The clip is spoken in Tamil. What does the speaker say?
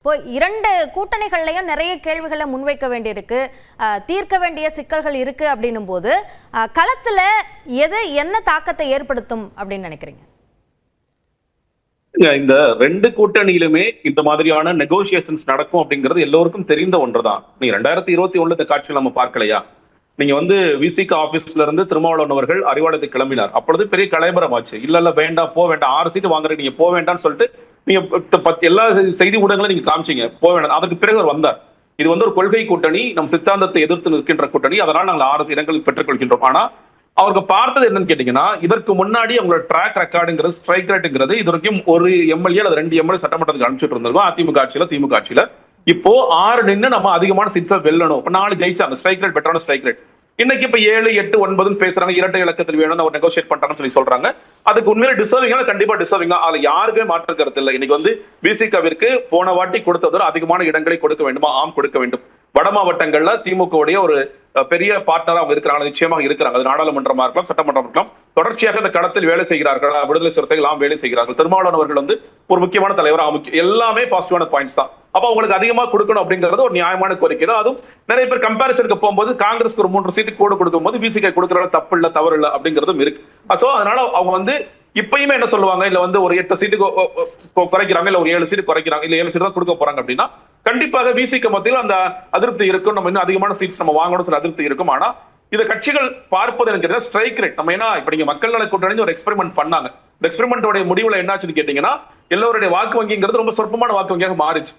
இப்போ இரண்டு கூட்டணிகள்லையும் நிறைய கேள்விகளை முன்வைக்க வேண்டியிருக்கு, தீர்க்க வேண்டிய சிக்கல்கள் இருக்கு அப்படின்னும் போது களத்துல எது என்ன தாக்கத்தை ஏற்படுத்தும் அப்படின்னு நினைக்கிறீங்க? இந்த ரெண்டு கூட்டணியிலுமே இந்த மாதிரியான நெகோசியேஷன்ஸ் நடக்கும் அப்படிங்கிறது எல்லோருக்கும் தெரிந்த ஒன்றுதான். நீங்க 2021 இந்த காட்சியில் நம்ம பார்க்கலையா? நீங்க விசிக ஆபீஸ்ல இருந்து திருமாவளவன் அவர்கள் அறிவாலயத்துக்கு கிளம்பினார். அப்பொழுது பெரிய கலைபரம் ஆச்சு. இல்ல வேண்டாம், போ வேண்டாம், 6 சீட்டு வாங்குறீங்க, நீங்க போ வேண்டாம்னு சொல்லிட்டு நீங்க எல்லா செய்தி ஊடகங்களும் நீங்க காமிச்சீங்க, போ வேண்டாம். அதற்கு பிறகு அவர் வந்தார். இது ஒரு கொள்கை கூட்டணி, நம் சித்தாந்தத்தை எதிர்த்து நிற்கின்ற கூட்டணி, அதனால் நாங்கள் 6 இடங்களில் பெற்றுக் கொள்கின்றோம். ஆனா அவருக்கு பார்த்தது என்னன்னு கேட்டீங்கன்னா, இதற்கு முன்னாடி அவங்களோட ட்ராக் ரெக்கார்டுங்கிறது, ஸ்ட்ரைக் ரேட்டுங்கிறது இது வரைக்கும் ஒரு எம்எல்ஏ அல்லது 2 எம்எல்ஏ சட்டமன்றத்துக்கு அனுப்பிச்சுட்டு இருந்திருக்கோம். அதிமுக ஆட்சியில, திமுக ஆட்சியில. இப்போ 6 நின்று நம்ம அதிகமான சீட்ஸை வெல்லணும். இப்ப 4 ஜெயிச்சாங்க, ஸ்ட்ரைக் ரேட் பெட்டரான ஸ்ட்ரைக் ரேட். இன்னைக்கு இப்ப 7, 8, 9 பேசுறாங்க, இரட்டை இலக்கத்தில் வேணும்னு அவர் நெகோசியேட் பண்றாங்கன்னு சொல்றாங்க. அதுக்கு உண்மையில டிசர்விங்கா, கண்டிப்பா டிசர்விங்கா, அதுல யாருக்குமே மாற்று கருத்து இல்லை. இன்னைக்கு விசிகவிற்கு போன வாட்டி கொடுத்ததோட அதிகமான இடங்களை கொடுக்க வேண்டுமா? ஆம், கொடுக்க வேண்டும். வட மாவட்டங்கள்ல திமுக உடைய ஒரு பெரிய பார்ட்னரா அவங்க இருக்கிறாங்க, நிச்சயமாக இருக்கிறாங்க. அது நாடாளுமன்றமா இருக்கலாம், சட்டமன்றம் இருக்கலாம். தொடர்ச்சியாக இந்த களத்தில் வேலை செய்கிறார்கள், விடுதலை சிறுத்தைகள் எல்லாம் வேலை செய்கிறார்கள். திருமாவளவன் அவர்கள் ஒரு முக்கியமான தலைவர், எல்லாமே பாசிட்டிவான பாயிண்ட்ஸ் தான். அப்ப அவங்களுக்கு அதிகமா கொடுக்கணும் அப்படிங்கிறது ஒரு நியாயமான கோரிக்கை தான். அதுவும் நிறைய பேர் கம்பேரிசனுக்கு போகும்போது காங்கிரஸ்க்கு ஒரு 3 சீட்டு கூட கொடுக்கும் போது விசிக கொடுக்கறதுல தப்பு இல்ல, தவறு இல்ல அப்படிங்கிறதும் இருக்கு. சோ அதனால அவங்க இப்பயுமே என்ன சொல்லுவாங்க, இல்ல ஒரு 8 சீட்டு குறைக்கிறாங்க, இல்ல ஒரு 7 சீட்டு குறைக்கிறாங்க, இல்ல 7 சீட்டு தான் கொடுக்க போறாங்க அப்படின்னா கண்டிப்பாக விசிக மத்தியில் அந்த அதிருப்தி இருக்கும். நம்ம இன்னும் அதிகமான சீட்ஸ் நம்ம வாங்கணும், சில அதிருப்தி இருக்கும். ஆனா இதை கட்சிகள் பார்ப்பது எனக்கு ஸ்ட்ரைக் ரேட். நம்ம இப்ப நீங்க மக்கள் நல கூட்டணி ஒரு எக்ஸ்பெரிமெண்ட் பண்ணாங்க. இந்த எக்ஸ்பெரிமெண்டோட முடிவுல என்னாச்சுன்னு கேட்டீங்கன்னா, எல்லோருடைய வாக்கு வங்கிங்கிறது ரொம்ப சொற்பமான வாக்கு வங்கியாக மாறிச்சு.